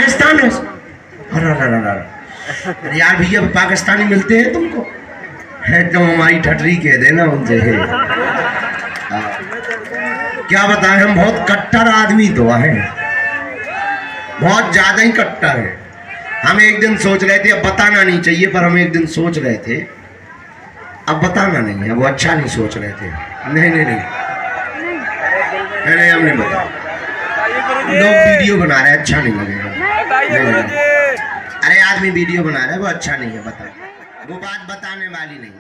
पाकिस्तान है। अरे यार भैया पाकिस्तानी मिलते हैं तुमको? एकदम हमारी ठटरी कह देना उनसे। क्या बताएं, हम बहुत कट्टर आदमी तो हैं, बहुत ज्यादा ही कट्टर है। हम एक दिन सोच रहे थे, अब बताना नहीं चाहिए, पर हम एक दिन सोच रहे थे अब बताना नहीं है, वो अच्छा नहीं सोच रहे थे। नहीं नहीं नहीं नहीं, हम नहीं बता, लोग वीडियो बना रहे हैं, अच्छा नहीं लगेगा। नहीं। अरे आदमी वीडियो बना रहा है, वो अच्छा नहीं है, बता, वो बात बताने वाली नहीं है।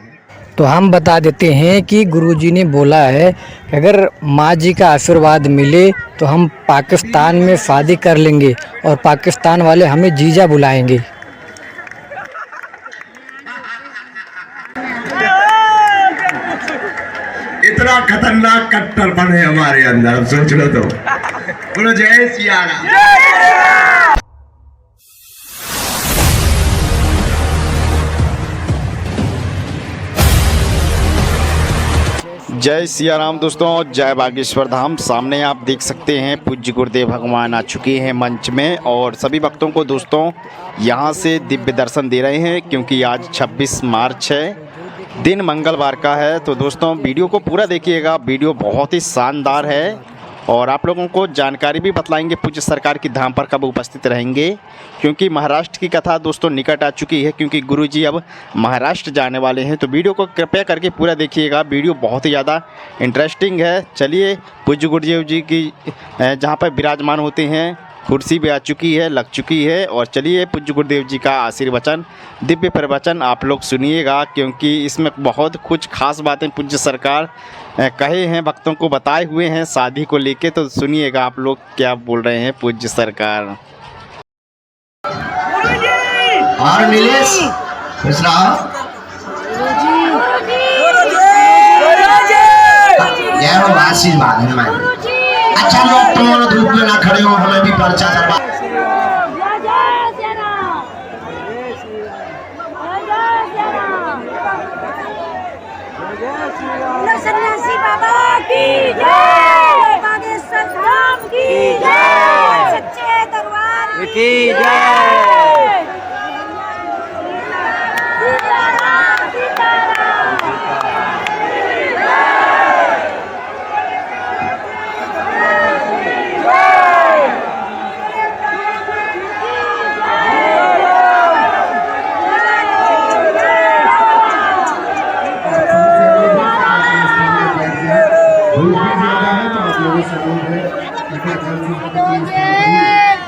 तो हम बता देते हैं कि गुरुजी ने बोला है कि अगर माँ जी का आशीर्वाद मिले तो हम पाकिस्तान में शादी कर लेंगे और पाकिस्तान वाले हमें जीजा बुलाएंगे। इतना खतरनाक कट्टरपन है हमारे अंदर, सोच लो तो। बोलो जय सिया राम। जय सिया राम दोस्तों, जय बागेश्वर धाम। सामने आप देख सकते हैं पूज्य गुरुदेव भगवान आ चुके हैं मंच में और सभी भक्तों को दोस्तों यहां से दिव्य दर्शन दे रहे हैं, क्योंकि आज 26 मार्च है, दिन मंगलवार का है। तो दोस्तों वीडियो को पूरा देखिएगा, वीडियो बहुत ही शानदार है और आप लोगों को जानकारी भी बतलाएंगे पूज्य सरकार की धाम पर कब उपस्थित रहेंगे, क्योंकि महाराष्ट्र की कथा दोस्तों निकट आ चुकी है, क्योंकि गुरुजी अब महाराष्ट्र जाने वाले हैं। तो वीडियो को कृपया करके पूरा देखिएगा, वीडियो बहुत ही ज़्यादा इंटरेस्टिंग है। चलिए, पूज्य गुरुदेव जी की जहाँ पर विराजमान होते हैं कुर्सी भी आ चुकी है, लग चुकी है, और चलिए पूज्य गुरुदेव जी का आशीर्वचन, दिव्य प्रवचन आप लोग सुनिएगा, क्योंकि इसमें बहुत कुछ खास बातें पूज्य सरकार कहे हैं, भक्तों को बताए हुए हैं शादी को लेके। तो सुनिएगा आप लोग क्या बोल रहे हैं पूज्य सरकार। और नीलेश खुश रहो। जय हो, आशीर्वाद है हमारे। अच्छा लोग तुम लोग धूप में ना खड़े हो, हमें भी पर्चा करवा। सन्यासी बाबा की जय, बागेश्वर धाम की जय, सच्चे दरबार की जय।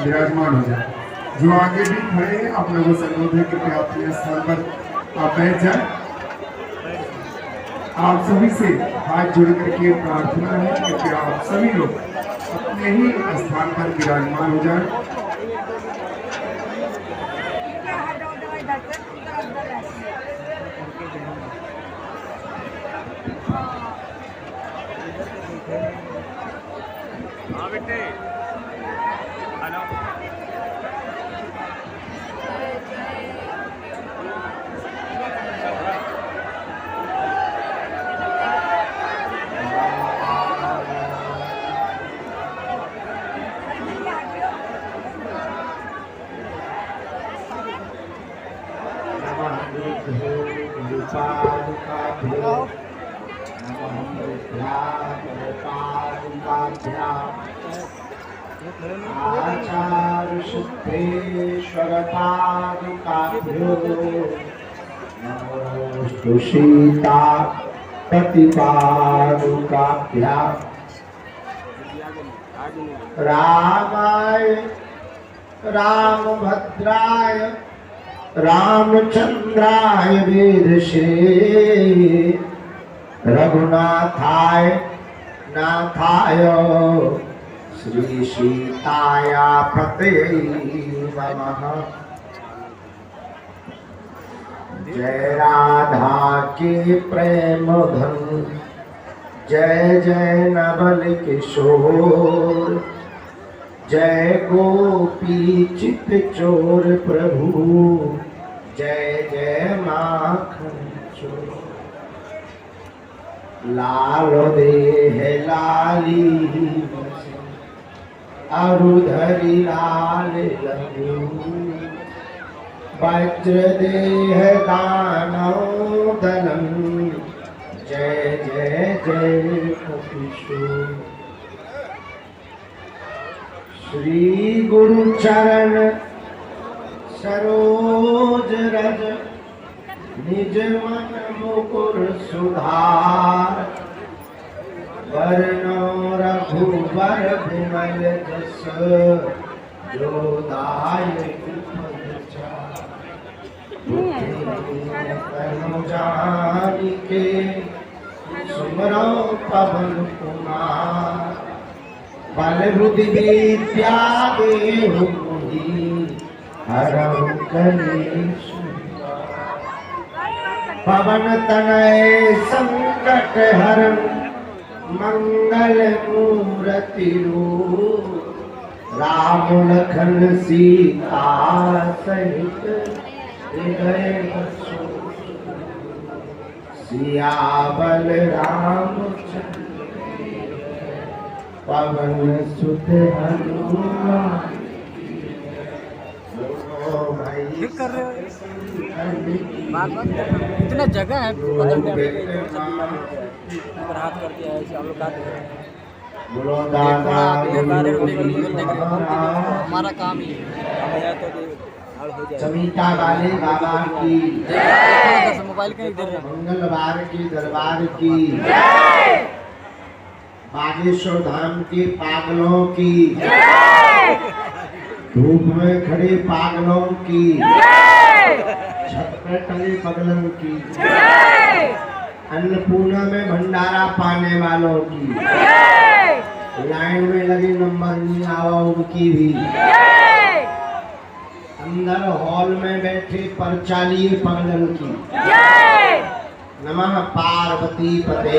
विराजमान हो जाए। जो आगे भी खड़े हैं आप लोगों से अनुरोध है कि अपने स्थान पर आप बैठ जाए। आप सभी से हाथ जोड़ करके प्रार्थना है कि आप सभी लोग अपने ही स्थान पर विराजमान हो जाए। आचार्य शुद्धेश्वरपादुकाभ्यो नमोस्तु सीता प्रतिपादुकाभ्यां रामाय रामभद्राय रामचंद्राय वेदसे रघुनाथाय नाथाय श्री सीताया पतये नमः। जय राधा के प्रेम धन, जय जय नवल किशोर, जय गोपी चित चोर प्रभु, जय जय माखन चोर। लाल देह लाली अरुधरी लाल लहू वज्रदेह दानव दलं जय जय जय कपिशो। श्री गुरु चरण सरोज रज निज मन मुकुर सुधार वरनो रघुबर विमल जस जो दायक फल चार। तनु जानिके सुमरो पवन कुमार बल बुद्धि विद्या देहु मोहि हरहु कलेश। पवन तनय संकट हरन मंगल मूर्ति रूप राम लखन सीता सहित हृदय बसो। सियावल रामचंद्र पवन सुत हनुमान। कर रहे हो इतना जगह है बदलने हाथ कर दिया है हम लोग हमारा काम ही है तो समीता वाले बाबा की मोबाइल के मंगलवार की दरबार की बागेश्वर धाम के पागलों की धूप में खड़े पागलों की छत पर टंगे पगलों की अन्नपूर्णा में भंडारा पाने वालों की लाइन में लगे नंबर नहीं आवा उनकी भी अंदर हॉल में बैठे परचालिए पगलन की नमः पार्वती पते।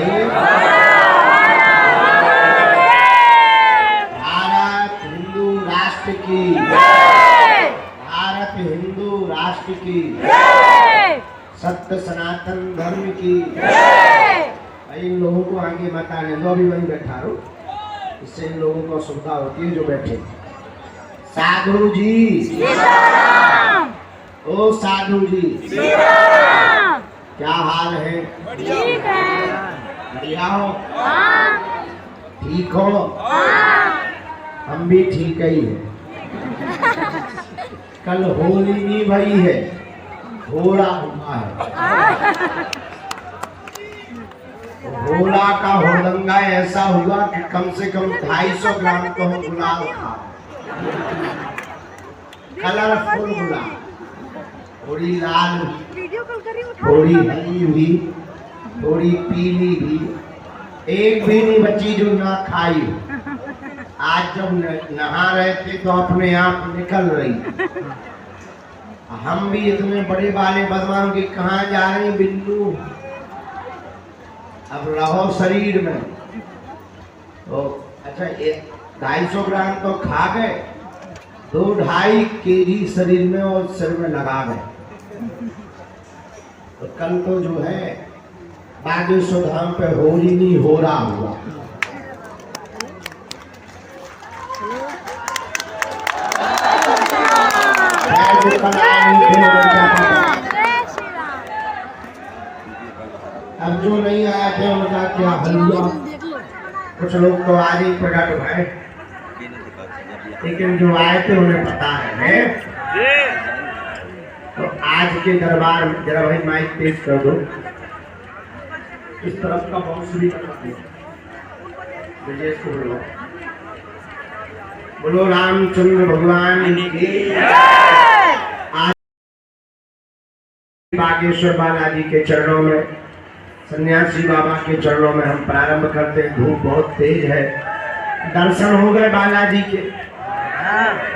भारत हिंदू राष्ट्र की भारत हिंदू राष्ट्र की सत्य सनातन धर्म की। इन लोगों को आगे मत आने दो, अभी वहीं बैठा रहो, इससे इन लोगों को सुविधा होती है जो बैठे। साधु जी ओ साधु जी क्या हाल है? ठीक है। बढ़िया हो? ठीक हो? हम भी ठीक ही है। कल होली नहीं भई है, होड़ा हुआ है। होला का होड़ंगा ऐसा हुआ कि कम से कम 250 ग्राम तो हम गुलाल खा, कलरफुल गुलाल, थोड़ी लाल थोड़ी हरी हुई थोड़ी पीली भी, एक भी नहीं बची जो ना खाई। आज जब नहा रहे थे तो अपने आप निकल रही। हम भी इतने बड़े वाले बदमाशों की कहाँ जा रही बिल्लू, अब रहो शरीर में। तो अच्छा 250 ग्राम तो खा गए, 2-2.5 केजी शरीर में और शरीर में लगा गए। तो कल तो जो है बागेश्वर धाम पे होली नहीं हो रहा हुआ। अब जो नहीं आया थे उनका क्या हलवा, कुछ लोग तो आज ही प्रकट हुए, लेकिन जो आए थे उन्हें पता है। तो आज के दरबार में जरा भाई माइक तेज कर दो, इस तरफ का बांसुरी का को बोलो, बोलो रामचंद्र भगवान की। आज बागेश्वर बालाजी के चरणों में, सन्यासी बाबा के चरणों में हम प्रारंभ करते हैं। धूप बहुत तेज है। दर्शन हो गए बालाजी के?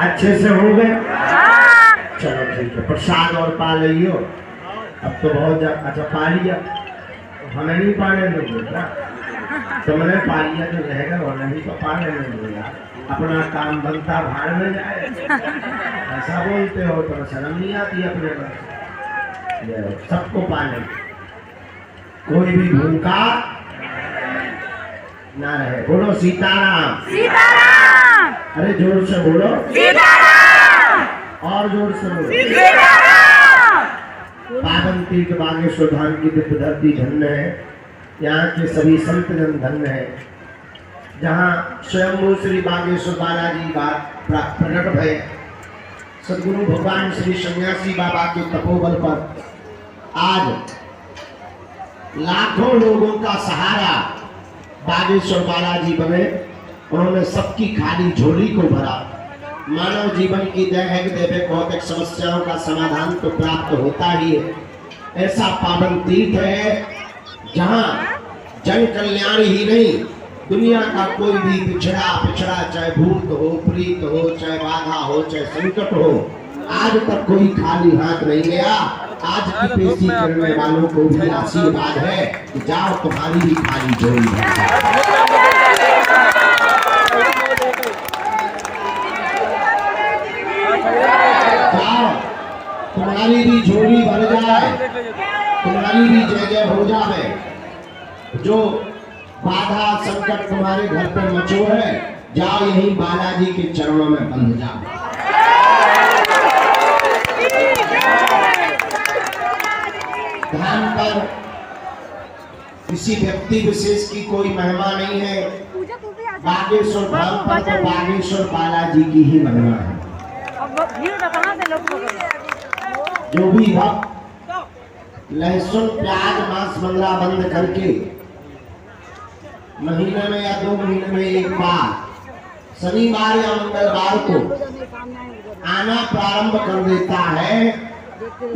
अच्छे से हो गए? चलो ठीक है, प्रसाद और पा लियो। अब तो बहुत अच्छा पा लिया, हमें नहीं पाने देगा, तुमने पा लिया तो रहेगा, और नहीं तो पाने नहीं देगा। अपना काम बनता भाड़ में जाए, ऐसा बोलते हो तो शर्म नहीं आती अपने पर। सबको पाने, कोई भी भूखा ना रहे। बोलो सीताराम। सीताराम। अरे जोर से बोलो, और जोर से बोलो। पावन तीर्थ बागेश्वर धाम की दिव्य धरती धन्य है। यहाँ के सभी संत जन धन्य है। जहाँ स्वयं श्री बागेश्वर बालाजी प्रकट भय, सदगुरु भगवान श्री सन्यासी बाबा के तपोबल पर आज लाखों लोगों का सहारा बागेश्वर बालाजी बने। उन्होंने सबकी खाली झोली को भरा। मानव जीवन की दैहिक दैविक भौतिक समस्याओं का समाधान तो प्राप्त होता ही है। ऐसा पावन तीर्थ है जहाँ जन कल्याण ही नहीं, दुनिया का कोई भी पिछड़ा चाहे भूत हो, प्रीत हो, चाहे बाधा हो, चाहे संकट हो, आज तक कोई खाली हाथ नहीं गया। आज की पेशी करने वालों को भी आशीर्वाद है कि जाओ तुम्हारी भी खाली झोली है। जाओ तुम्हारी भी झोली भर जाए, तुम्हारी भी जगह हो जाए। जो बाधा संकट तुम्हारे घर पर मचो है, जाओ यही बालाजी के चरणों में बंध जाओ। धाम पर किसी व्यक्ति विशेष की कोई महिमा नहीं है। बागेश्वर धाम पर तो बागेश्वर बालाजी की ही महिमा है। जो भी भक्त लहसुन प्याज मांस मंगरा बंद करके महीने में या 2 महीने में एक बार शनिवार या मंगलवार को आना प्रारंभ कर देता है,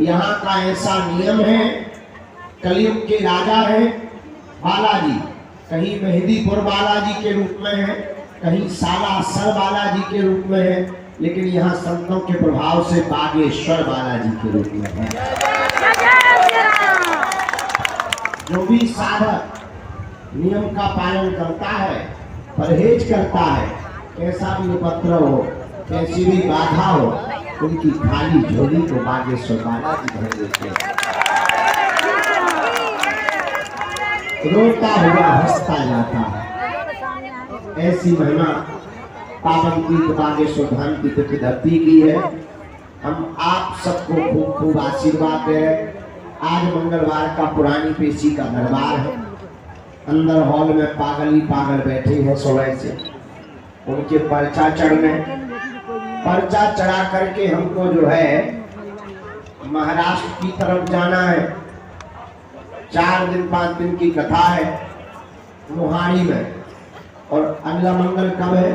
यहाँ का ऐसा नियम है। कलयुग के राजा है बालाजी, कहीं मेहदीपुर बालाजी के रूप में है, कहीं सालासर बालाजी के रूप में है, लेकिन यहाँ संतों के प्रभाव से बागेश्वर बालाजी के रूप में है। जो भी साधक नियम का पालन करता है, परहेज करता है, कैसा भी उपद्रव हो, कैसी भी बाधा हो, उनकी खाली झोली को बागेश्वर बालाजी भर देते हैं। रोता हुआ हंसता जाता है। ऐसी महिमा पावन तीर्थ बागेश्वर धाम की दिव्य धरती की है। हम आप सबको खूब खूब आशीर्वाद दे रहे। आज मंगलवार का पुरानी पेशी का दरबार है। अंदर हॉल में पागल ही पागल बैठे हैं सुबह से। उनके पर्चा चढ़ने, पर्चा चढ़ा करके हमको जो है महाराष्ट्र की तरफ जाना है। 4 दिन 5 दिन की कथा है मोहाली में। और अगला मंगल कब है?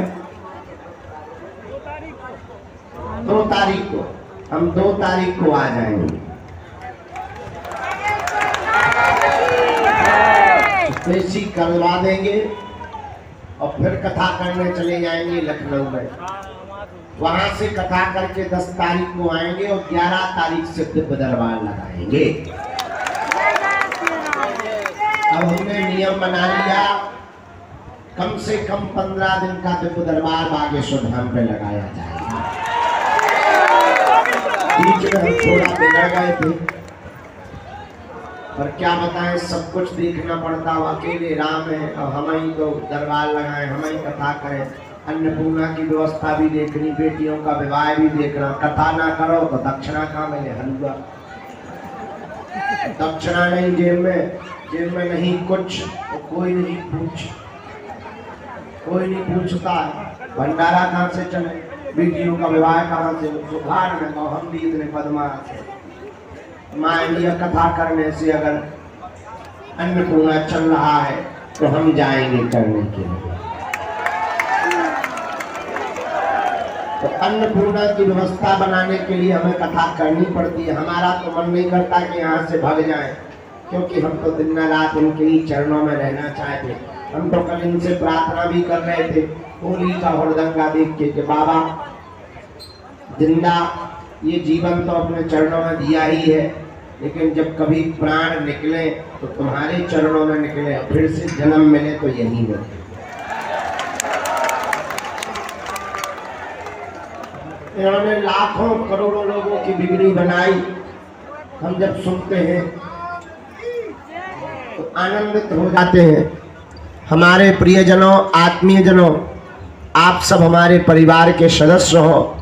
2 तारीख को। हम 2 तारीख को आ जाएंगे। पेशी करवा देंगे और फिर कथा करने चले जाएंगे लखनऊ में। वहां से कथा करके 10 तारीख को आएंगे और 11 तारीख से दिव्य दरबार लगाएंगे। अब हमने नियम बना लिया, कम से कम 15 दिन का दिव्य दरबार बागेश्वर धाम पे लगाया जाएगा। बीच में हम थोड़ा बिगड़ गए थे, पर क्या बताएं, सब कुछ देखना पड़ता। अकेले राम है और हम ही तो दरबार लगाएं, हम ही कथा करें, अन्नपूर्णा की व्यवस्था भी देखनी, बेटियों का विवाह भी देखना। कथा ना करो तो दक्षिणा कहाँ मिले? हलवा। दक्षिणा नहीं जेब में नहीं कुछ तो कोई नहीं पूछता है। भंडारा कहाँ से चले, बेटियों का विवाह कहाँ से? सुधार में तो हम भी इतने पदमा मान लिया कथा करने से अगर अन्नपूर्णा चल रहा है तो हम जाएंगे करने के लिए। तो अन्नपूर्णा की व्यवस्था बनाने के लिए हमें कथा करनी पड़ती है। हमारा तो मन नहीं करता कि यहाँ से भाग जाएं, क्योंकि हम तो दिन रात उनके ही चरणों में रहना चाहते। हम तो कल इनसे प्रार्थना भी कर रहे थे होली का हुड़दंगा देख के कि बाबा जिंदा ये जीवन तो अपने चरणों में दिया ही है, लेकिन जब कभी प्राण निकले तो तुम्हारे चरणों में निकले, फिर से जन्म मिले तो यही मिले। इन्होंने लाखों करोड़ों लोगों की बिगड़ी बनाई। हम जब सुनते हैं तो आनंदित हो जाते हैं। हमारे प्रियजनों, आत्मीयजनों, आप सब हमारे परिवार के सदस्य हो।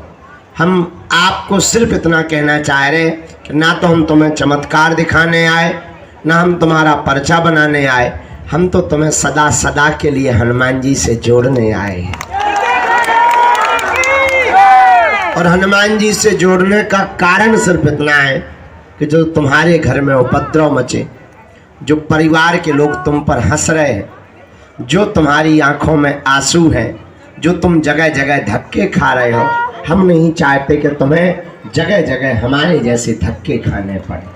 हम आपको सिर्फ इतना कहना चाह रहे हैं कि ना तो हम तुम्हें चमत्कार दिखाने आए, ना हम तुम्हारा पर्चा बनाने आए, हम तो तुम्हें सदा सदा के लिए हनुमान जी से जोड़ने आए हैं। और हनुमान जी से जोड़ने का कारण सिर्फ इतना है कि जो तुम्हारे घर में उपद्रव मचे, जो परिवार के लोग तुम पर हंस रहे हैं, जो तुम्हारी आंखों में आंसू हैं, जो तुम जगह जगह धक्के खा रहे हो, हम नहीं चाहते कि तुम्हें जगह जगह हमारे जैसे धक्के खाने पड़े।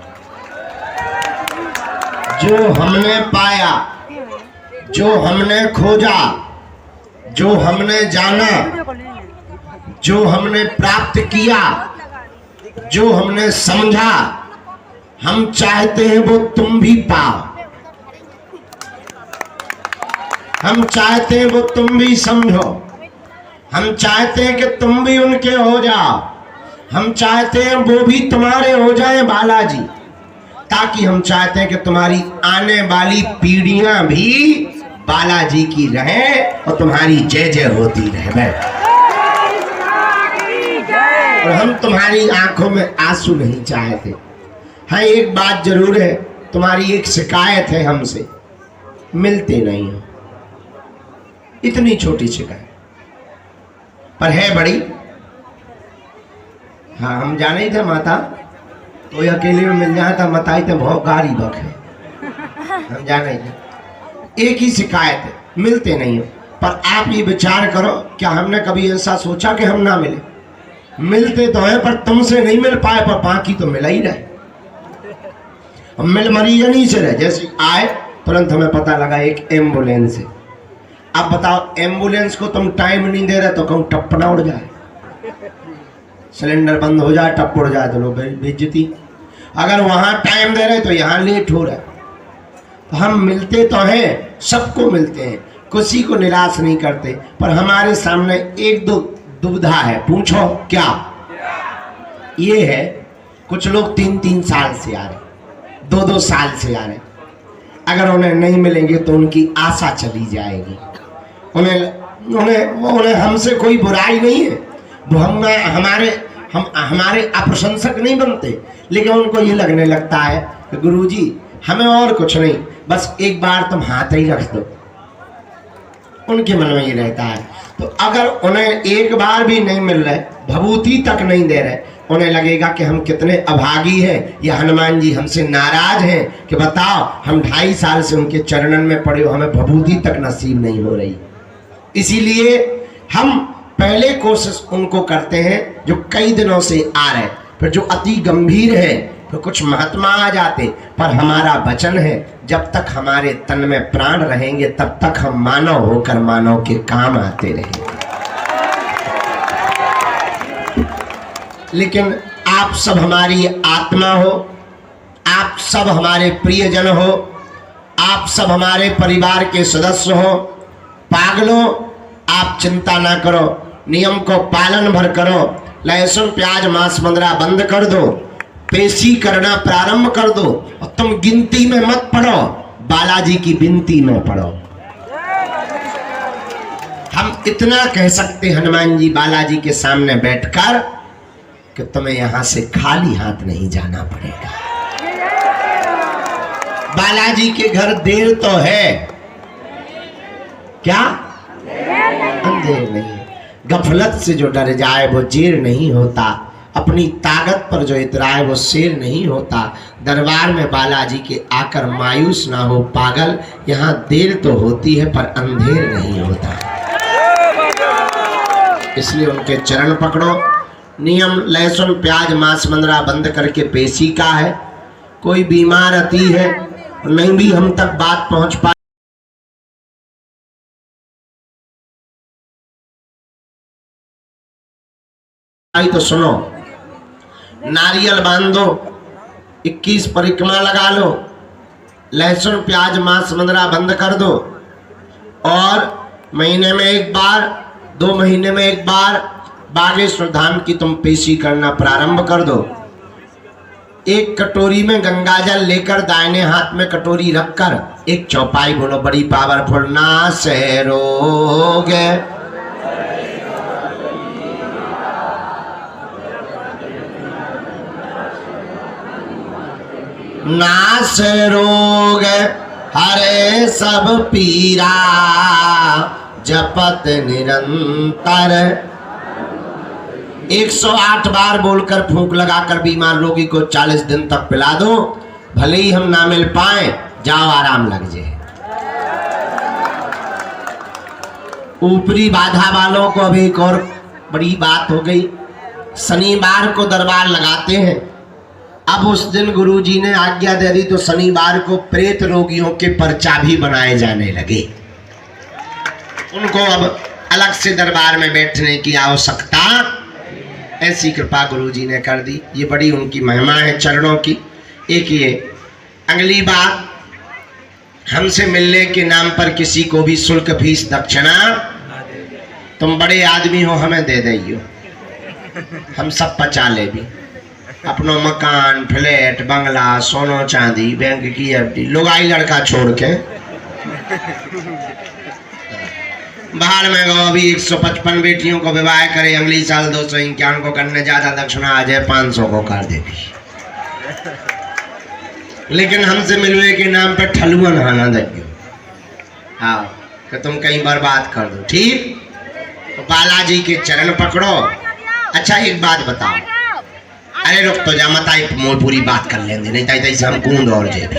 जो हमने पाया, जो हमने खोजा, जो हमने जाना, जो हमने प्राप्त किया, जो हमने समझा, हम चाहते हैं वो तुम भी पाओ। हम चाहते हैं वो तुम भी समझो। हम चाहते हैं कि तुम भी उनके हो जाओ। हम चाहते हैं वो भी तुम्हारे हो जाए बालाजी, ताकि हम चाहते हैं कि तुम्हारी आने वाली पीढ़ियां भी बालाजी की रहे और तुम्हारी जय जय होती रहे। और हम तुम्हारी आंखों में आंसू नहीं चाहते। हाँ, एक बात जरूर है, तुम्हारी एक शिकायत है हमसे, मिलते नहीं हो। इतनी छोटी शिकायत पर है बड़ी। हाँ, हम जाने थे माता तो ये अकेले में मिल जाए था, मताई तो बहुत गारी बक है, हम जाने थे। एक ही शिकायत है, मिलते नहीं हो। पर आप ये विचार करो, क्या हमने कभी ऐसा सोचा कि हम ना मिले? मिलते तो है पर तुमसे नहीं मिल पाए, पर बाकी तो मिला ही रहे। हम मिल मरीजन ही से रहे। जैसे आए तुरंत हमें पता लगा एक एम्बुलेंस है। अब बताओ, एम्बुलेंस को तुम टाइम नहीं दे रहे तो कहूँ टप ना उड़ जाए, सिलेंडर बंद हो जाए, टप उड़ जाए तो लोग बेइज्जती। अगर वहां टाइम दे रहे तो यहाँ लेट हो रहा है। तो हम मिलते तो हैं, सबको मिलते हैं, किसी को निराश नहीं करते। पर हमारे सामने एक दो दुविधा है। पूछो क्या? ये है, कुछ लोग 3-3 साल से आ रहे, 2-2 साल से आ रहे। अगर उन्हें नहीं मिलेंगे तो उनकी आशा चली जाएगी। उन्हें हमसे कोई बुराई नहीं है, वो हमारे अप्रशंसक नहीं बनते, लेकिन उनको ये लगने लगता है कि गुरुजी हमें और कुछ नहीं, बस एक बार तुम हाथ ही रख दो। उनके मन में ये रहता है। तो अगर उन्हें एक बार भी नहीं मिल रहे, भभूति तक नहीं दे रहे, उन्हें लगेगा कि हम कितने अभागी हैं, या हनुमान जी हमसे नाराज हैं कि बताओ हम 2.5 साल से उनके चरणन में पड़े हो, हमें भभूति तक नसीब नहीं हो रही। इसीलिए हम पहले कोशिश उनको करते हैं जो कई दिनों से आ रहे, फिर जो अति गंभीर है, फिर कुछ महात्मा आ जाते। पर हमारा वचन है, जब तक हमारे तन में प्राण रहेंगे तब तक हम मानव होकर मानव के काम आते रहेंगे। लेकिन आप सब हमारी आत्मा हो, आप सब हमारे प्रियजन हो, आप सब हमारे परिवार के सदस्य हो। पागलों, आप चिंता ना करो, नियम को पालन भर करो। लहसुन प्याज मांस मंदरा बंद कर दो, पेशी करना प्रारंभ कर दो, और तुम गिनती में मत पढ़ो, बालाजी की विनती में पढ़ो। हम इतना कह सकते हनुमान जी बालाजी के सामने बैठकर कि तुम्हें यहां से खाली हाथ नहीं जाना पड़ेगा। बालाजी के घर देर तो है, क्या अंधेर नहीं है। गफलत से जो डर जाए वो जेर नहीं होता, अपनी ताकत पर जो इतराए वो शेर नहीं होता। दरबार में बालाजी के आकर मायूस ना हो पागल, यहाँ देर तो होती है पर अंधेर नहीं होता। इसलिए उनके चरण पकड़ो। नियम लहसुन प्याज मांस मंदरा बंद करके पेशी का है। कोई बीमार अति है, नहीं भी हम तक बात पहुंच पाए तो सुनो, नारियल बांध दो, 21 परिक्रमा लगा लो, लहसुन प्याज मांस मंदरा बंद कर दो, और महीने में एक बार 2 महीने में एक बार बागेश्वर धाम की तुम पेशी करना प्रारंभ कर दो। एक कटोरी में गंगाजल लेकर दाहिने हाथ में कटोरी रखकर एक चौपाई बोलो, बड़ी पावरफुल। ना से रोग नाश रोग हरे सब पीरा, जपत निरंतर 108 बार बोलकर फूंक लगाकर बीमार रोगी को 40 दिन तक पिला दो, भले ही हम ना मिल पाए, जाओ आराम लग जाए। ऊपरी बाधा वालों को अभी एक और बड़ी बात हो गई, शनिवार को दरबार लगाते हैं। अब उस दिन गुरुजी ने आज्ञा दे दी तो शनिवार को प्रेत रोगियों के पर्चा भी बनाए जाने लगे। उनको अब अलग से दरबार में बैठने की आवश्यकता, ऐसी कृपा गुरुजी ने कर दी। ये बड़ी उनकी महिमा है चरणों की। एक ये अगली बात, हमसे मिलने के नाम पर किसी को भी शुल्क फीस दक्षिणा, तुम बड़े आदमी हो हमें दे दियो, हम सब पचा ले भी। अपनो मकान, फ्लैट, बंगला, सोनो चांदी, बैंक की एफडी, लुगाई लड़का छोड़ के बाहर में गो। अभी 155 बेटियों को विवाह करे, अगली साल 251 को करने ज्यादा दक्षिणा आ जाए 500 को कर दे भी। लेकिन हमसे मिलने के नाम पे ठलुआ नहाना दियो, हाँ कि तुम कहीं बर्बाद कर दो। ठीक, तो बालाजी के चरण पकड़ो। अच्छा एक बात बताओ, अरे रुक तो जा, मत आई पूरी बात कर लेंगे, नहीं तो हम कूद और जेबी।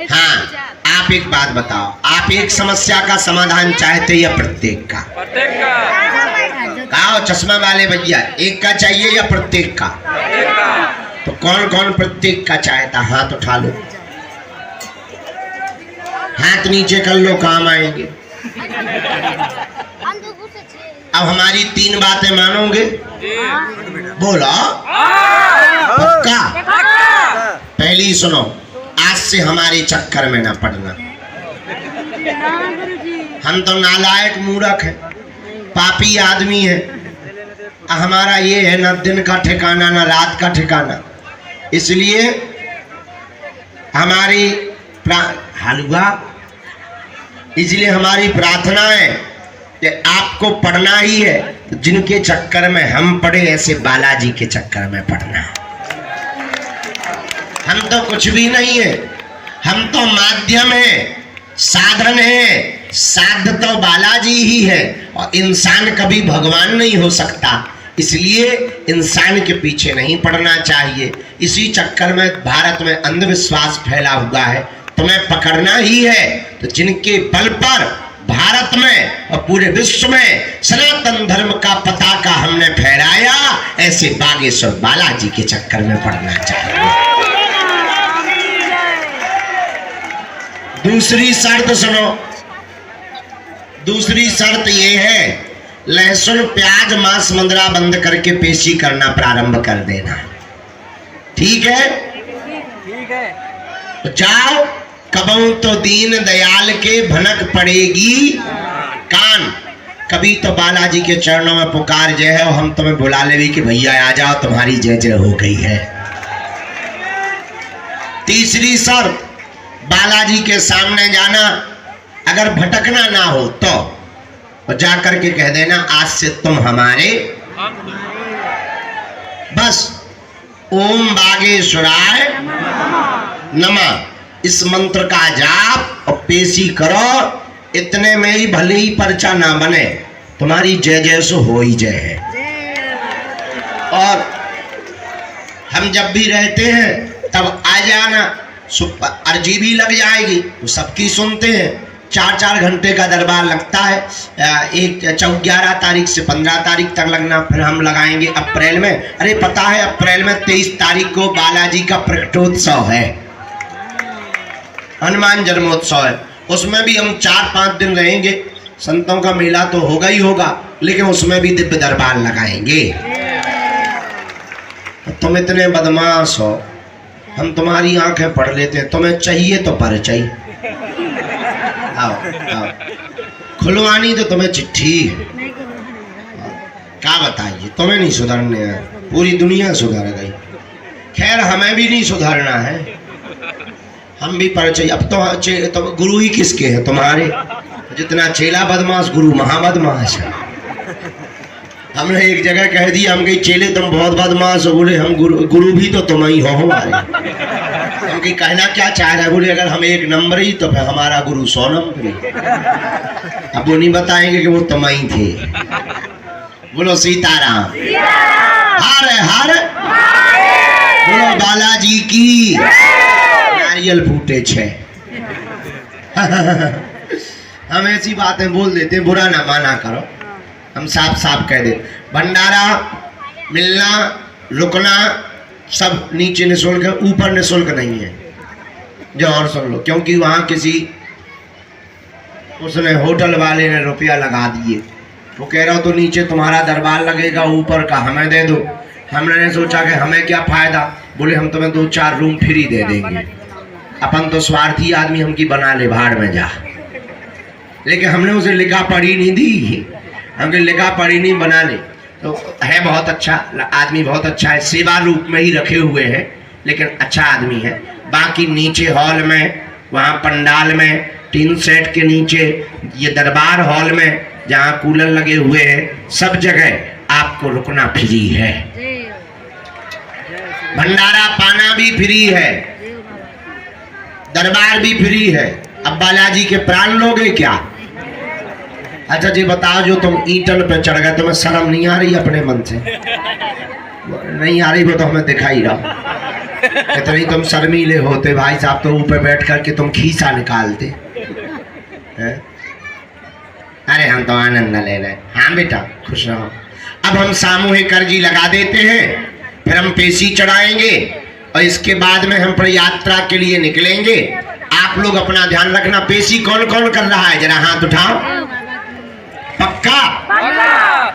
हाँ आप एक बात बताओ, आप एक समस्या का समाधान चाहते या प्रत्येक का? कहा चश्मा वाले भैया, एक का चाहिए या प्रत्येक का? तो कौन कौन प्रत्येक का चाहता? हाथ उठा लो, हाथ नीचे कर लो, काम आएंगे। अब हमारी 3 बातें मानोगे? बोलो पक्का? पहली सुनो, आज से हमारे चक्कर में ना पड़ना। हम तो नालायक मूर्ख हैं, पापी आदमी हैं। हमारा ये है ना दिन का ठिकाना ना रात का ठिकाना, इसलिए हमारी हलवा, इसलिए हमारी प्रार्थना है कि आपको पढ़ना ही है तो जिनके चक्कर में हम पढ़े, ऐसे बालाजी के चक्कर में पढ़ना। हम तो कुछ भी नहीं है, हम तो माध्यम है, साधन है। साध तो बालाजी ही है और इंसान कभी भगवान नहीं हो सकता, इसलिए इंसान के पीछे नहीं पड़ना चाहिए। इसी चक्कर में भारत में अंधविश्वास फैला हुआ है, तुम्हें पकड़ना ही है। तो जिनके बल पर भारत में और पूरे विश्व में सनातन धर्म का पताका हमने फहराया, ऐसे बागेश्वर बालाजी के चक्कर में पड़ना चाहिए। दूसरी शर्त सुनो, दूसरी शर्त ये है, लहसुन प्याज मांस मंदरा बंद करके पेशी करना प्रारंभ कर देना। ठीक है? ठीक है। तो जाओ, कबहू तो दीन दयाल के भनक पड़ेगी कान। कभी तो बालाजी के चरणों में पुकार जय है और हम तुम्हें बुला ले भी कि भैया आ जाओ, तुम्हारी जय जय हो गई है। तीसरी शर्त, बालाजी के सामने जाना, अगर भटकना ना हो तो जाकर के कह देना आज से तुम हमारे। बस ओम बागेश्वराय नमः इस मंत्र का जाप और पेशी करो, इतने में ही भले ही पर्चा ना बने, तुम्हारी जय जय सो हो ही जय है। और हम जब भी रहते हैं तब आ जाना, अर्जी भी लग जाएगी तो सबकी सुनते हैं। 4-4 घंटे का दरबार लगता है, 11 तारीख से 15 तारीख तक लगना, फिर हम लगाएंगे अप्रैल में। अरे पता है अप्रैल में 23 तारीख को बालाजी का प्रकटोत्सव है, हनुमान जन्मोत्सव है, उसमें भी हम 4-5 दिन रहेंगे। संतों का मेला तो होगा ही होगा, लेकिन उसमें भी दिव्य दरबार लगाएंगे। तुम इतने बदमाश हो, हम तुम्हारी आंखें पढ़ लेते हैं, तुम्हें चाहिए तो परिचय। आओ आओ, खुलवानी तो तुम्हें चिट्ठी, क्या बताइए, तुम्हें नहीं सुधरने है, पूरी दुनिया सुधर गई। खैर हमें भी नहीं सुधरना है, हम भी परिचय। अब तो गुरु ही किसके हैं तुम्हारे? जितना चेला बदमाश, गुरु महाबदमाश है। हमने एक जगह कह दिया, हम कहीं चेले तुम बहुत बदमाश हो, बोले हम गुरु भी तो तुम ही हो हमारे। कि कहना क्या चाह रहा है? बोले अगर हम 1 नंबर ही तो फिर हमारा गुरु 100 नंबर ही। अब वो नहीं बताएंगे कि वो तमई थे। बोलो सीताराम। हर हर बोलो बालाजी की। नारियल फूटे 6। हम ऐसी बातें बोल देते, बुरा ना माना करो। हम साफ साफ कह दे, भंडारा मिलना रुकना सब नीचे निःशुल्क है, ऊपर निःशुल्क नहीं है। जो और सुन लो, क्योंकि वहाँ किसी उसने होटल वाले ने रुपया लगा दिए। वो कह रहा हो तो नीचे तुम्हारा दरबार लगेगा, ऊपर का हमें दे दो। हमने सोचा कि हमें क्या फायदा। बोले हम तुम्हें 2-4 रूम फ्री दे देंगे। अपन तो स्वार्थी आदमी, हम की बना ले भाड़ में जा। लेकिन हमने उसे लिखा पढ़ी नहीं दी, हमने लिखा पढ़ी नहीं, बना ले। तो है बहुत अच्छा आदमी, बहुत अच्छा है, सेवा रूप में ही रखे हुए हैं, लेकिन अच्छा आदमी है। बाकी नीचे हॉल में, वहाँ पंडाल में, टीन सेट के नीचे, ये दरबार हॉल में जहाँ कूलर लगे हुए हैं, सब जगह आपको रुकना फ्री है। भंडारा पाना भी फ्री है, दरबार भी फ्री है। अब बालाजी के प्राण लोगे क्या? अच्छा जी बताओ, जो तुम ईंटन पे चढ़ गए, तुम्हें शर्म नहीं आ रही अपने मन से? नहीं आ रही, वो तो हमें दिखाई रहा। इतनी तुम शर्मीले होते भाई साहब, तो ऊपर बैठ करके तुम खीसा निकालते हैं। अरे हम तो आनंद ले रहे। हाँ बेटा खुश रहो। अब हम सामूहिक अर्जी लगा देते हैं, फिर हम पेशी चढ़ाएंगे और इसके बाद में हम पर यात्रा के लिए निकलेंगे। आप लोग अपना ध्यान रखना। पेशी कौन कौन कर रहा है, जरा हाथ उठाओ। पक्का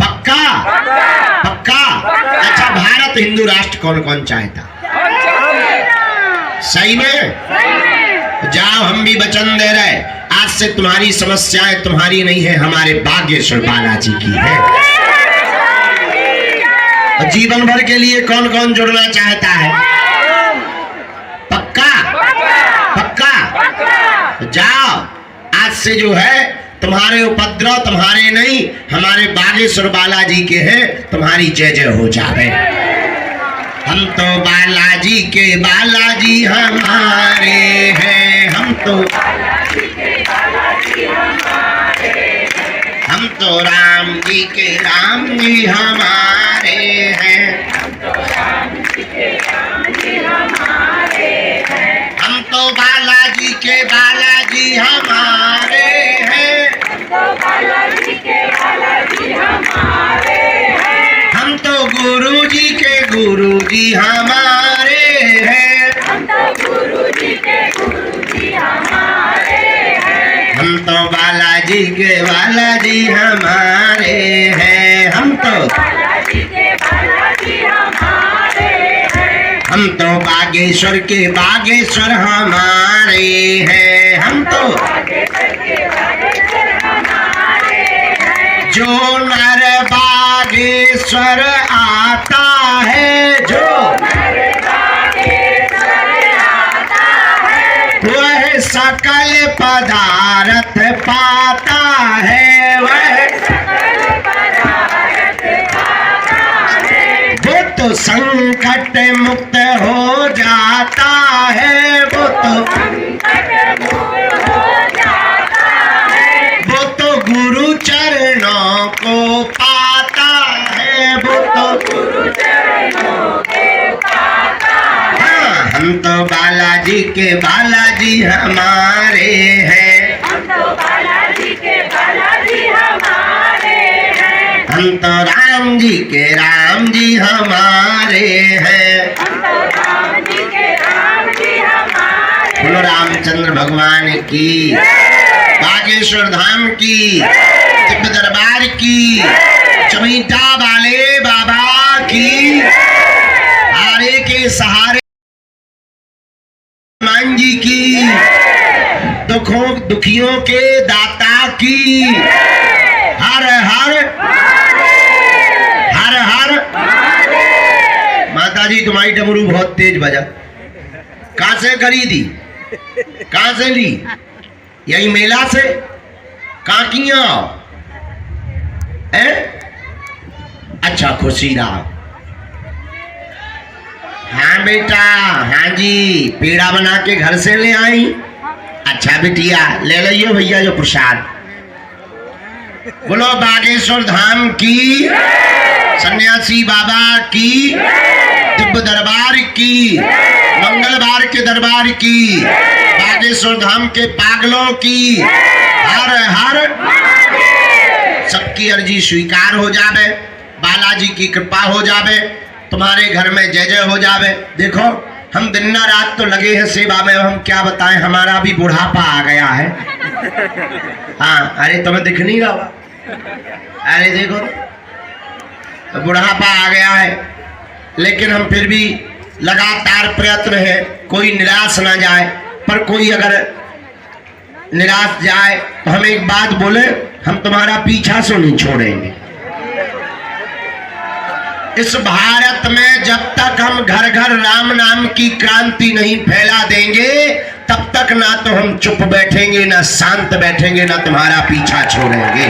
पक्का पक्का। अच्छा, भारत हिंदू राष्ट्र कौन कौन चाहता? सही में? जाओ, हम भी वचन दे रहे, आज से तुम्हारी समस्याएं तुम्हारी नहीं है, हमारे बागेश्वर बालाजी की है। जीवन भर के लिए कौन कौन जुड़ना चाहता है? पक्का पक्का। जाओ, आज से जो है तुम्हारे उपद्रव तुम्हारे नहीं, हमारे बागेश्वर बालाजी के हैं, तुम्हारी जय जय हो जावे। हम तो बालाजी के बालाजी हमारे हैं, हम तो राम जी के राम जी हमारे हैं, हम तो बालाजी के बालाजी हमारे हैं, हम तो गुरु जी के गुरु जी हमारे हैं, हम तो बालाजी के बालाजी हमारे हैं, हम तो बागेश्वर के बागेश्वर हमारे हैं, हम तो जो नर बागेश्वर आता है, जो वह सकल पदार्थ पाता है, वो तो संकट मुक्त हो जाता है, वो तो गुरु चरणों को पाता है, वो तो हाँ, हम तो बालाजी के बालाजी हमारे हैं, हम तो राम जी के राम जी हमारे हैं, बोलो रामचंद्र भगवान की, बागेश्वर धाम की, दिव्य दरबार की, चमीटा वाले बाबा की, हारे के सहारे हनुमान जी की, दुखियों के दाता की, हर हर हर हर। माता जी तुम्हारी डमरू बहुत तेज बजा, कहां से खरीदी, कहां से ली? यही मेला से? कहां किया? अच्छा खुशी रहा। हाँ हाँ बेटा, हाँ जी, पेड़ा बना के घर से ले आई। अच्छा बिटिया, ले लियो भैया जो प्रसाद। बोलो बागेश्वर धाम की, सन्यासी बाबा की, दिव्य दरबार की, मंगलवार के दरबार की, बागेश्वर धाम के पागलों की। हर हर सबकी अर्जी स्वीकार हो जावे, बालाजी की कृपा हो जावे, तुम्हारे घर में जय जय हो जावे। देखो हम दिन ना रात तो लगे हैं सेवा में, हम क्या बताएं, हमारा भी बुढ़ापा आ गया है। हाँ, अरे तुम्हें दिख नहीं रहा, अरे देखो तो बुढ़ापा आ गया है, लेकिन हम फिर भी लगातार प्रयत्न है, कोई निराश ना जाए। पर कोई अगर निराश जाए तो हम एक बात बोले, हम तुम्हारा पीछा सो नहीं छोड़ेंगे। इस भारत में जब तक हम घर घर राम नाम की क्रांति नहीं फैला देंगे, तब तक ना तो हम चुप बैठेंगे, ना शांत बैठेंगे, ना तुम्हारा पीछा छोड़ेंगे।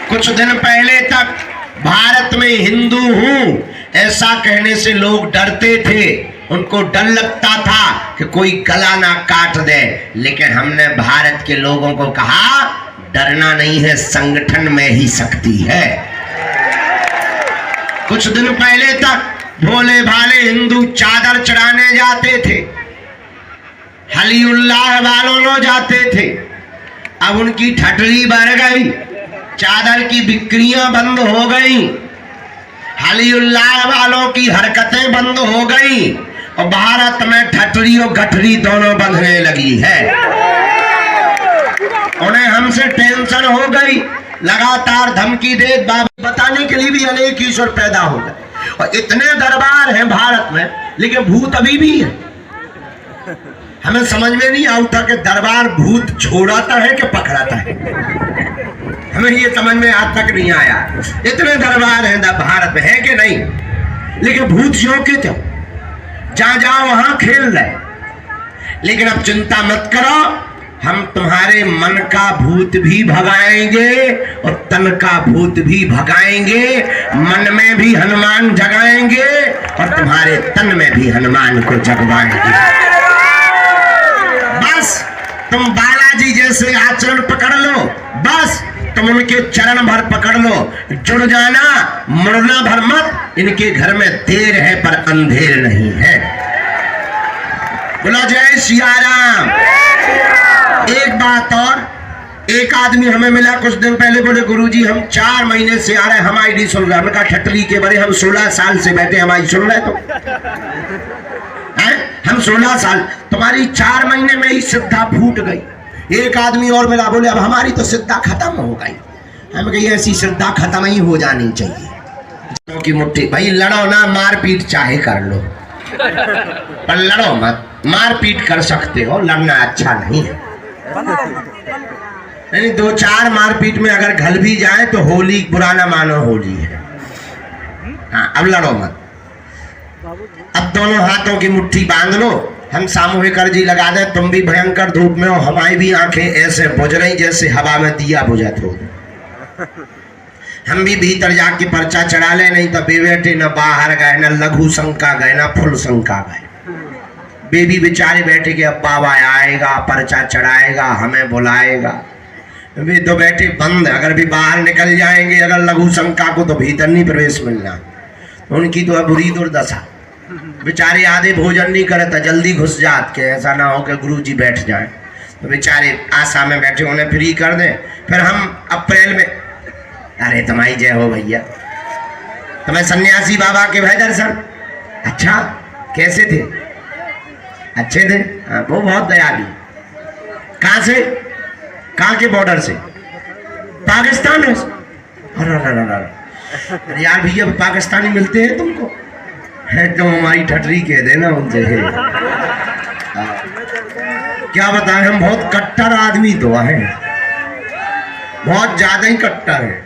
कुछ दिन पहले तक भारत में हिंदू हूं ऐसा कहने से लोग डरते थे, उनको डर लगता था कि कोई गला ना काट दे। लेकिन हमने भारत के लोगों को कहा, डरना नहीं है, संगठन में ही शक्ति है। कुछ दिन पहले तक भोले भाले हिंदू चादर चढ़ाने जाते थे, हलीउल्लाह वालों लो जाते थे। अब उनकी ठटरी बढ़ गई, चादर की बिक्रियां बंद हो गई, हलीउल्लाह वालों की हरकतें बंद हो गई, और भारत में ठटरी और गठरी दोनों बंधने लगी है। उन्हें हमसे टेंशन हो गई, लगातार धमकी दे, बताने के लिए भी अनेक ईश्वर पैदा हो गए। और इतने दरबार हैं भारत में, लेकिन भूत अभी भी है। हमें समझ में नहीं आता कि दरबार भूत छोड़ाता है कि पकड़ाता है, हमें ये समझ में आज तक नहीं आया। इतने दरबार हैं भारत में, है कि नहीं, लेकिन भूत जो के थे, जहां जाओ वहां खेल रहे। लेकिन अब चिंता मत करो, हम तुम्हारे मन का भूत भी भगाएंगे और तन का भूत भी भगाएंगे। मन में भी हनुमान जगाएंगे और तुम्हारे तन में भी हनुमान को जगवाएंगे। बस तुम बालाजी जैसे आचरण पकड़ लो, बस तुम उनके चरण भर पकड़ लो, जुड़ जाना, मुड़ना भर मत। इनके घर में देर है पर अंधेर नहीं है। बोलो जय सिया राम। एक बात और, एक आदमी हमें मिला कुछ दिन पहले, बोले गुरुजी हम 4 महीने से आ रहे हैं, हमारी नहीं सुन रहे। हमने कहा ठटरी के बारे, हम 16 साल से बैठे, हमारी सुन रहे तो हम 16 साल, तुम्हारी 4 महीने में ही सिद्धा फूट गई। एक आदमी और मिला, बोले अब हमारी तो सिद्धा खत्म हो गई। हम कही ऐसी सिद्धा खत्म ही हो जानी चाहिए। की मुट्ठी भाई, लड़ो ना, मारपीट चाहे कर लो, पर लड़ो मत। मारपीट कर सकते हो, लड़ना अच्छा नहीं है। नहीं 2-4 मारपीट में अगर घल भी जाए तो होली बुरा ना मानो, होली है। हाँ, अब लड़ो मत। अब दोनों हाथों की मुट्ठी बांध लो, हम सामूहिक अर्जी लगा दे, तुम भी भयंकर धूप में हो, हमारी भी आंखें ऐसे बुझ रही जैसे हवा में दिया बुझत हो। हम भी भीतर जाके पर्चा चढ़ा ले, नहीं तो बेबेटे न बाहर गए, न लघु शंका गए, न फुल शंका गए। बेबी बेचारे बैठे के अब बाबा आएगा, पर्चा चढ़ाएगा, हमें बुलाएगा। वे तो बैठे बंद, अगर भी बाहर निकल जाएंगे अगर लघु शंका को, तो भीतर नहीं प्रवेश मिलना। उनकी तो बुरी दुर्दशा, बेचारे आधे भोजन नहीं करे तो जल्दी घुस जात के, ऐसा ना हो कि गुरु जी बैठ जाए। तो बेचारे आशा में बैठे, उन्हें फ्री कर दें। फिर हम अप्रैल में, अरे तुम्हारी जय हो भैया, तुम्हें सन्यासी बाबा के भाई दर्शन। अच्छा कैसे थे? अच्छे थे। हाँ, वो बहुत दयालु। कहाँ से? कहाँ के बॉर्डर से? पाकिस्तान है। अरे यार भैया, पाकिस्तानी मिलते हैं तुमको? है तो हमारी ठटरी कह देना उनसे। क्या बताएं, हम बहुत कट्टर आदमी तो हैं, बहुत ज्यादा ही कट्टर है।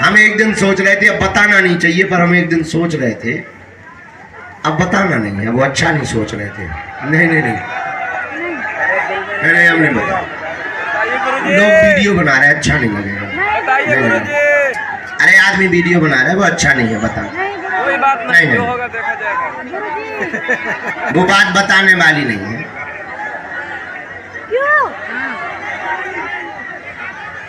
हम एक दिन सोच रहे थे, अब बताना नहीं चाहिए, पर हम एक दिन सोच रहे थे अब बताना नहीं है। वो अच्छा नहीं सोच रहे थे। नहीं नहीं नहीं नहीं, हम नहीं बता। लोग वीडियो बना रहे हैं, अच्छा नहीं लगेगा। नहीं, नहीं। अरे आदमी वीडियो बना रहा है, वो अच्छा नहीं है, बता। कोई बात नहीं, नहीं, नहीं। जो होगा देखा जाएगा। वो बात बताने वाली नहीं है। क्यों?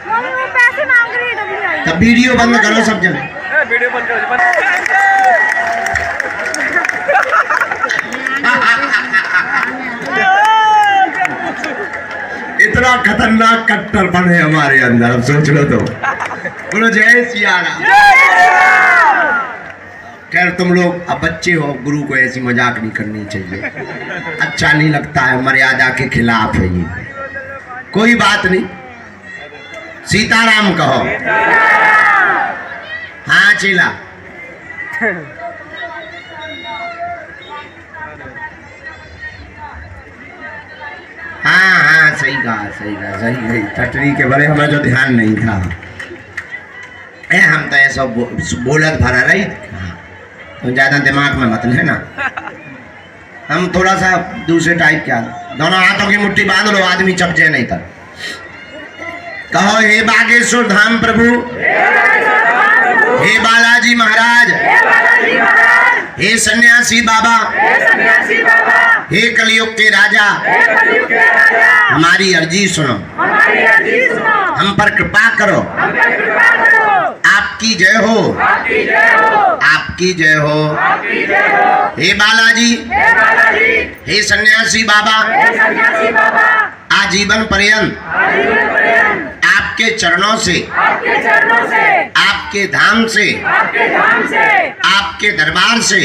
मम्मी वो पैसे मांग रही है WI। तब वीडियो बंद करो सब जने। वीडियो बंद करो इतना खतरनाक कट्टरपन है हमारे अंदर, अब सोच लो तो। बोलो जय सिया राम। खैर तुम लोग अब बच्चे हो, गुरु को ऐसी मजाक नहीं करनी चाहिए, अच्छा नहीं लगता है, मर्यादा के खिलाफ है ये। कोई बात नहीं, सीताराम कहो। हाँ चीला। हाँ सही कहा, सही कहा, सही गई टटरी के बड़े, हमें जो ध्यान नहीं था। हम तो ऐसा बोलत भरा रही, तो ज्यादा दिमाग में मत लेना। हम थोड़ा सा दूसरे टाइप के आदमी, दोनों हाथों की मुट्ठी बांध लो, आदमी चपचे नहीं तक। कहो हे बागेश्वर धाम प्रभु, हे बालाजी महाराज, हे सन्यासी बाबा, हे कलयुग के राजा, हमारी अर्जी सुनो, हम पर कृपा करो, आपकी जय हो, आपकी जय हो। हे बालाजी, हे सन्यासी बाबा, आजीवन पर्यंत आपके चरणों से, आपके धाम से, आपके दरबार से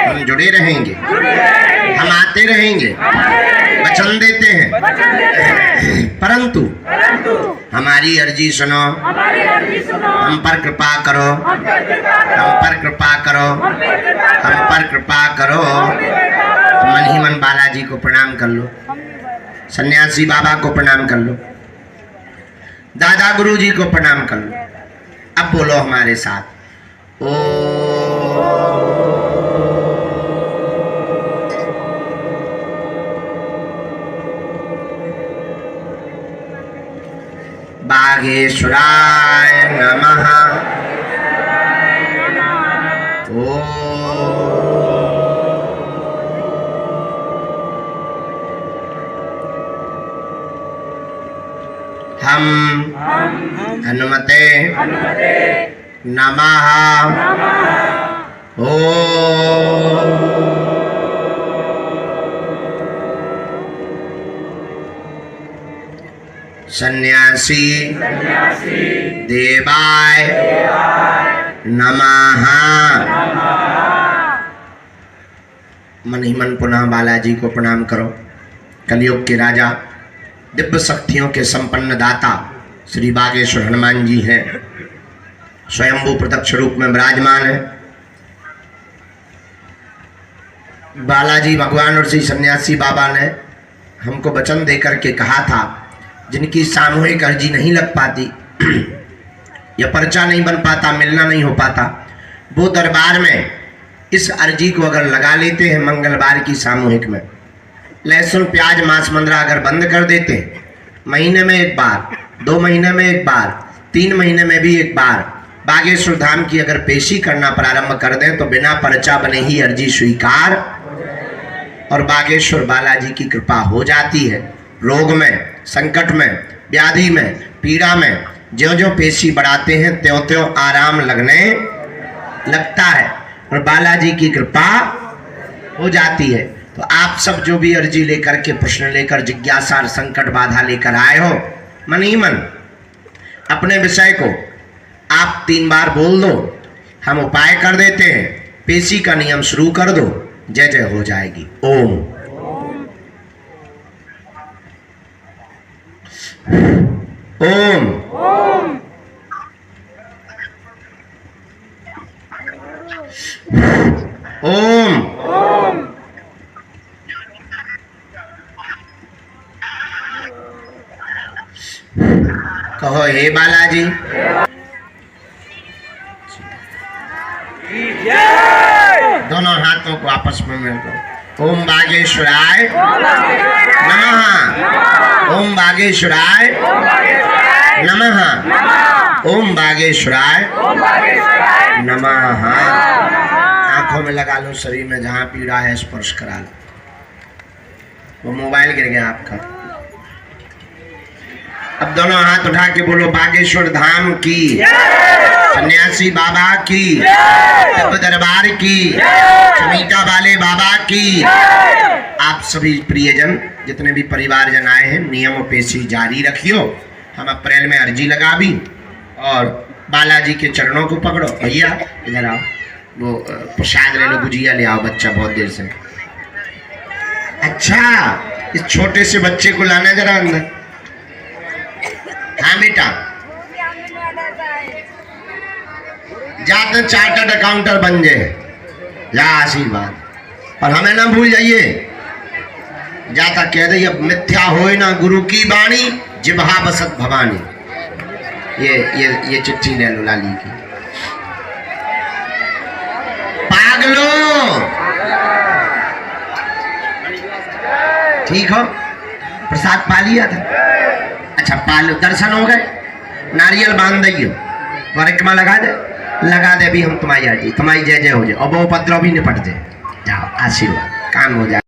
हम जुड़े रहेंगे, हम आते रहेंगे, वचन देते हैं। परंतु हमारी अर्जी सुनो, हम पर कृपा करो, हम पर कृपा करो, हम पर कृपा करो। मन ही मन बालाजी को प्रणाम कर लो, सन्यासी बाबा को प्रणाम कर लो, दादा गुरु जी को प्रणाम कर लो। अब बोलो हमारे साथ, ओ बागेश्वराय नमः। ओ हम हनुमते नमः। ओ सन्यासी देवाय नमः। मन ही मन पुनः बालाजी को प्रणाम करो। कलयुग के राजा, दिव्य शक्तियों के संपन्न दाता श्री बागेश्वर हनुमान जी हैं, स्वयंभू प्रत्यक्ष रूप में विराजमान है। बालाजी भगवान और श्री सन्यासी बाबा ने हमको वचन देकर के कहा था, जिनकी सामूहिक अर्जी नहीं लग पाती या पर्चा नहीं बन पाता, मिलना नहीं हो पाता, वो दरबार में इस अर्जी को अगर लगा लेते हैं मंगलवार की सामूहिक में, लहसुन प्याज मांस मंद्रा अगर बंद कर देते हैं, महीने में एक बार, 2 महीने में एक बार, 3 महीने में भी एक बार बागेश्वर धाम की अगर पेशी करना प्रारंभ कर दें तो बिना पर्चा बने ही अर्जी स्वीकार और बागेश्वर बालाजी की कृपा हो जाती है। रोग में, संकट में, व्याधि में, पीड़ा में ज्यों ज्यों पेशी बढ़ाते हैं त्यों त्यों आराम लगने लगता है और बालाजी की कृपा हो जाती है। तो आप सब जो भी अर्जी लेकर के, प्रश्न लेकर, जिज्ञासा और संकट बाधा लेकर आए हो, मन ही मन अपने विषय को आप 3 बार बोल दो, हम उपाय कर देते हैं, पेशी का नियम शुरू कर दो, जय जय हो जाएगी। ओम ओम ओम कहो हे बालाजी। दोनों हाथों को आपस में मिल दो। ओम बागेश्वराय नमः। ओम बागेश्वराय नमः। ओम बागेश्वराय नमः। में लगा लो, शरीर में जहां पीड़ा है स्पर्श करा लो। वो मोबाइल गिर गया आपका। अब दोनों हाथ उठा के बोलो बागेश्वर धाम की, सन्यासी बाबा की, दिव्य दरबार की, चमीटा वाले बाबा की। आप सभी प्रियजन जितने भी परिवारजन आए हैं, नियम पेशी जारी रखियो। हम अप्रैल में अर्जी लगा भी, और बालाजी के चरणों को पकड़ो। भैया इधर आओ, वो प्रसाद ले लो, गुजिया ले आओ, बच्चा बहुत देर से। अच्छा, इस छोटे से बच्चे को लाना जरा अंदर। हाँ बेटा, जाते चार्टर्ड अकाउंटर बन जाए, या आशीर्वाद। और हमें ना भूल जाइए, जाता कह दे अब मिथ्या होए ना गुरु की वाणी, जिबहा बसत भवानी। ये चिट्ठी ले लो लाली की। पागलो, ठीक हो, प्रसाद पा लिया था। अच्छा पालो, दर्शन हो गए, नारियल बांध दियो, परिक्रमा लगा दे भी हम तुम्हारी आजी, तुम्हारी जय जय हो जाए, और वो उपद्रव भी निपट जाए। जाओ, आशीर्वाद, काम हो जाए।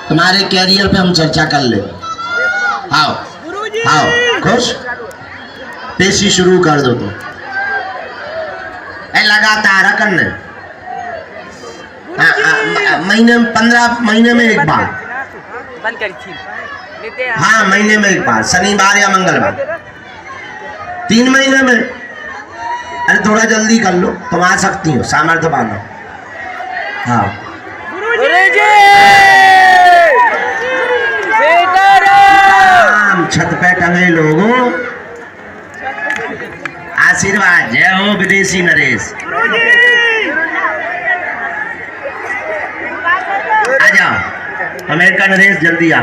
तुम्हारे कैरियर पे हम चर्चा कर ले। आओ आओ, खुश, पेशी शुरू कर दो। तो लगातार करने, महीने में 15 महीने में एक बार, हाँ महीने में एक बार, शनिवार या मंगलवार, 3 महीने में। अरे थोड़ा जल्दी कर लो, तुम आ सकती हो, सामर्थ्य पानो। हाँ छत पे टंगे लोगों, आशीर्वाद, जय हो विदेशी नरेश। आ जाओ अमेरिका नरेश, जल्दी आ।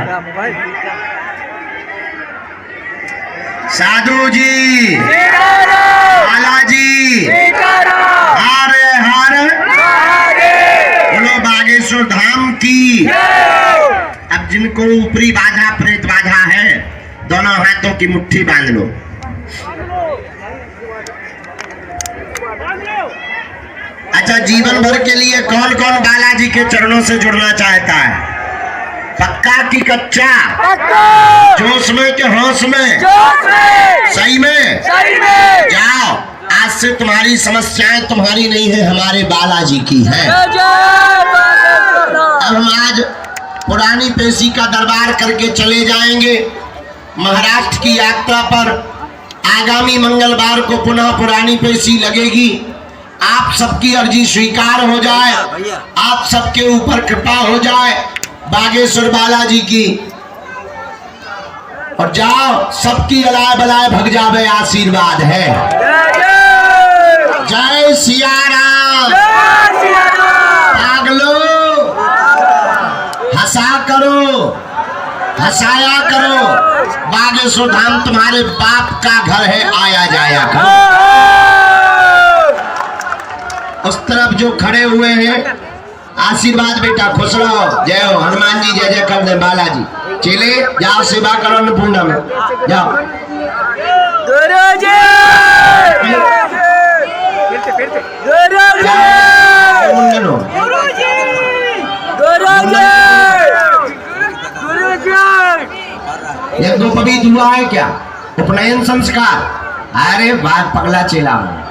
साधु जी, बालाजी, हर हर बोलो बागेश्वर धाम की। अब जिनको ऊपरी बाधा प्रेत बाधा है, दोनों हाथों की मुट्ठी बांध लो। अच्छा, जीवन भर के लिए कौन कौन बालाजी के चरणों से जुड़ना चाहता है? पक्का की कच्चा? जोश में के होश में? सही में? जाओ, आज से तुम्हारी समस्याएं तुम्हारी नहीं है, हमारे बालाजी की है। अब हम आज पुरानी पेशी का दरबार करके चले जाएंगे महाराष्ट्र की यात्रा पर। आगामी मंगलवार को पुनः पुरानी पेशी लगेगी। आप सबकी अर्जी स्वीकार हो जाए, आप सबके ऊपर कृपा हो जाए बागेश्वर बालाजी की, और जाओ, सबकी अलाय बलाय भग जावे, आशीर्वाद है। जय सिया राम। पागलो, हंसा करो, हंसाया करो। बागेश्वर धाम तुम्हारे बाप का घर है, आया जाया करो। उस तरफ जो खड़े हुए हैं, आशीर्वाद बेटा, खुश रहो, जय हो। हनुमान जी जय जय कर दे, बालाजी। चले जाओ, सेवा करो अन्नपूर्णा में, जाओ। ये दो पवित्र हुआ है क्या? उपनयन संस्कार? अरे बात पगला चेला हूँ।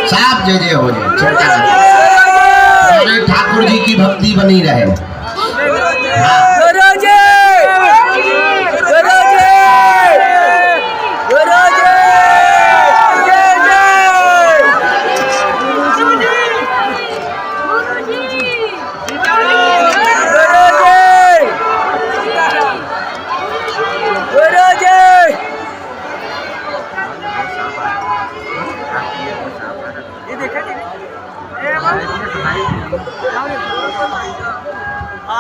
साहब जय जय हो जाए, ठाकुर जी की भक्ति बनी रहे।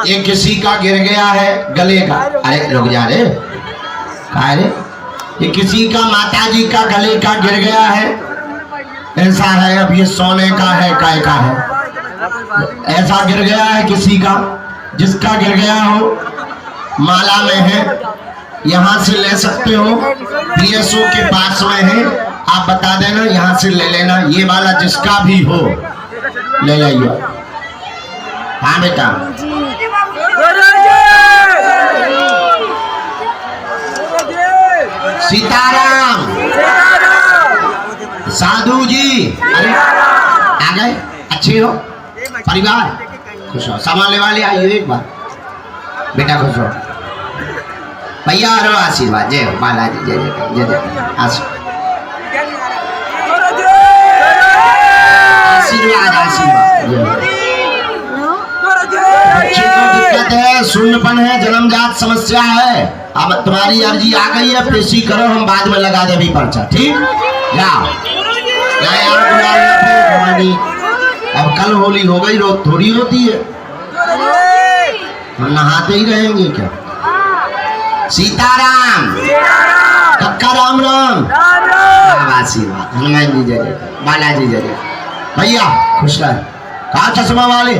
ये किसी का गिर गया है गले का। अरे रुक जा रे, कहा रे? ये किसी का माताजी का गले का गिर गया है, ऐसा है। अब ये सोने का है, काय का है, ऐसा गिर गया है किसी का। जिसका गिर गया हो, माला में है, यहाँ से ले सकते हो, पीएसओ के पास में है, आप बता देना, यहाँ से ले लेना, ये वाला जिसका भी हो ले जाइए। हाँ बेटा, सीताराम, साधु जी, अरे आ गए, अच्छे हो, परिवार खुश हो, सामान ले वाले आइए एक बार, बेटा खुश हो, भैया और आशीर्वाद, जय हो बालाजी, जय जय जय जय, आशीर्वाद आशीर्वाद। बच्चे को दिक्कत है, शून्यपन है, जन्मजात समस्या है, अब तुम्हारी अर्जी आ गई है, पेशी करो, हम बाद में लगा दे भी पर्चा, ठीक? जाओ भवानी, अब कल होली हो गई, रोज थोड़ी होती है, हम नहाते ही रहेंगे क्या? सीताराम, कक्का राम राम, आशीर्वाद, हनुमान जी जय जय, बालाजी जय जय, भैया खुश रहे, कहा चश्मा वाले